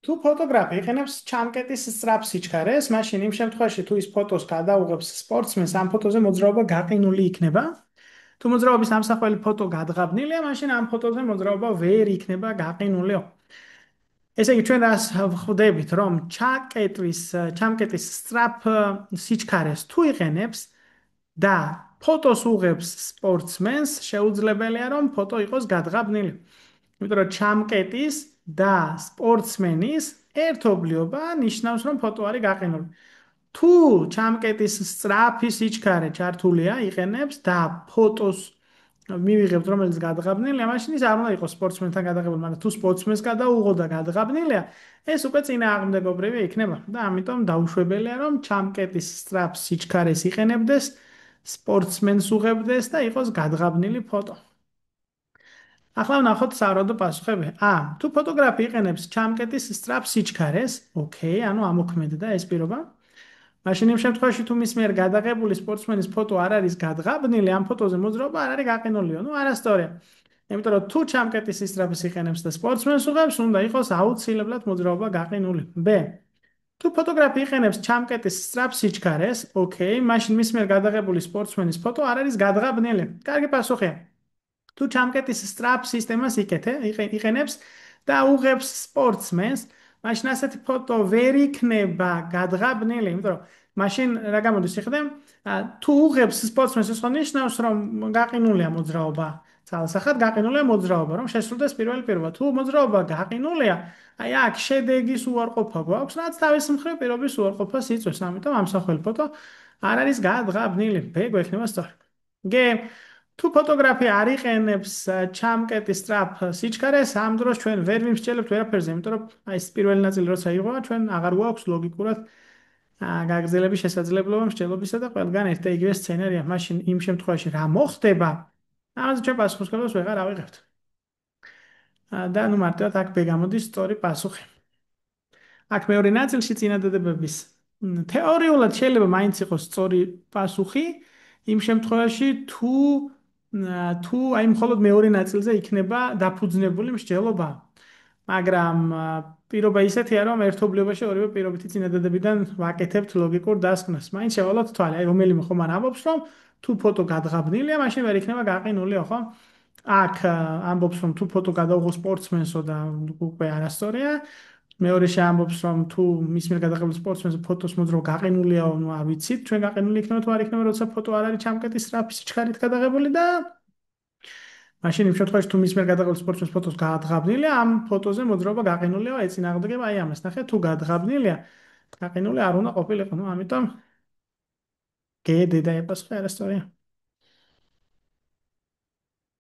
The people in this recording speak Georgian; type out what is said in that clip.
თუ ფოტოგრაფი იყენებს ჩამკეტის სწრაფ სიჩქარეს, მაშინ იმ შემთხვევაში თუ ის ფოტოს გადაუღებს სპორტსმენს, ამ ფოტოზე მოძრაობა გაყინული იქნება. თუ მოძრაობის ამსახველი ფოტო გადღაბნილია, მაშინ ამ ფოტოზე მოძრაობა ვერ იქნება გაყინულიო. ესე იგი, ჩვენ რას ხვდებით, რომ ჩამკეტის სწრაფ სიჩქარეს თუ იყენებს და ფოტოს უღებს სპორტსმენს, შეუძლებელია რომ ფოტო იყოს გადღაბნილი. იმიტომ რომ ჩამკეტის და სპორტსმენის ერთობლიობა ნიშნავს, რომ ფოტო არის გაყინული. თუ ჩამკეტის სწრაფი სიჩქარე ჩართულია, იყენებს და ფოტოს მივიღებთ, რომელიც გადაღებნილია, მაშინ ის არ უნდა იყოს სპორტსმენთან გადაღებული, მაგრამ თუ სპორტსმენს გადაუღო და გადაღებნილია, ეს უკვე წინააღმდეგობრივი იქნება და ამიტომ დაუშვებელია, რომ ჩამკეტის სწრაფ სიჩქარეს იყენებდეს, სპორტსმენს უღებდეს და იყოს გადაღებნილი ფოტო. ახლა ვნახოთ სავარაუდო პასუხები. თუ ფოტოგრაფი იყენებს ჩამკეტის სწრაფ სიჩქარეს, ოკეი, ანუ ამოქმედდა ეს პირობა. მაშინ იმ შემთხვევაში თუ მის მიერ გადაღებული სპორტსმენის ფოტო არ არის გადღაბნილი, ამ ფოტოზე მოძრაობა არ არის გაყინულიო. ნუ არასწორია. იმიტომ რომ თუ ჩამკეტის სისწრაფეს იყენებს და სპორტსმენს უღებს, უნდა იყოს აუცილებლად მოძრაობა გაყინული. B. თუ ფოტოგრაფი იყენებს ჩამკეტის სწრაფ სიჩქარეს, ოკეი, მაშინ მის მიერ გადაღებული სპორტსმენის ფოტო არ არის გადღაბნილი. კარგი პასუხია. თუ ჩამკეტის სწრაფ სისტემას იყენებს და უღებს სპორტსმენს, მაშინ ასეთი ფოტო ვერ იქნება გადღაბნილი, იმიტომ რომ მაშინ რა გამოდის იხდე, თუ უღებს სპორტსმენს, ეს ხო ნიშნავს, რომ გაყინულია მოძრაობა. ძალსახად გაყინულია მოძრაობა, რომ შესრულდეს პირველი პირობა. თუ მოძრაობა გაყინულია, აი აქ შედეგის უარყოფა გვაქვს, რაც თავის მხრივ პირობის უარყოფას იწვევს. ამიტომ ამსახველი ფოტო არ არის გადღაბნილი. B გვექნება სწორი. G. თუ ფოტოგრაფი არ იყენებს ჩამკეტის სწრაფ სიჩქარეს, ამ დროს ჩვენ ვერ ვიმსჯელებთ ვერაფერზე, იმიტომ რომ აი ეს პირველი ნაწილი როცა იყო, ჩვენ აღარ გვაქვს ლოგიკურად გაგრძელების შესაძლებლობა მსჯელობისა და ყველგან ერთ და იგივე სცენარია. მაშინ იმ შემთხვევაში რა მოხდება? ამაზე ჩვენ პასუხისმგებლობას ვეღარ ავიღებთ. და ნუ მარტივად აქ B გამოდის სწორი პასუხი. აქ მეორე ნაწილში წინადადებების თეორიულად შეიძლება მაინც იყოს სწორი პასუხი იმ შემთხვევაში თუ აი მხოლოდ მეორე ნაწილზე იქნება დაფუძნებული მსჯელობა. მაგრამ პირობა ისეთია, რომ ერთობლიობაში ორივე პირობითი წინადადებიდან ვაკეთებთ ლოგიკურ დასკვნას. მაინც შევალოთ თვალე, აი რომელიმე ხომ არ ამბობს, რომ თუ ფოტო გადღაბნილია, მაშინ ვერ იქნება გაყინულიო, ხო? აქ ამბობს, რომ თუ ფოტო გადაუღო სპორტსმენსო და უკვე არასწორია. მეორე შეამბობს, რომ თუ მის მიერ გადაღებულ სპორტსმენს ფოტოს მოძრაობა გაყინულია, ნუ არ ვიცით, ჩვენ გაყინული იქნება თუ არ იქნება, როცა ფოტო არ არის ჩამკეტის სწრაფი სიჩქარით გადაღებული და მაშინ იმ შემთხვევაში თუ მის მიერ გადაღებულ სპორტსმენს ფოტოს გადღაბნილია, ამ ფოტოზე მოძრაობა გაყინულია, ეწინააღმდეგება აი ამას. ნახე, თუ გადღაბნილია, გაყინული არ უნდა ყოფილიყო, ნუ ამიტომ გე დედა ეპასუხე არასწორია.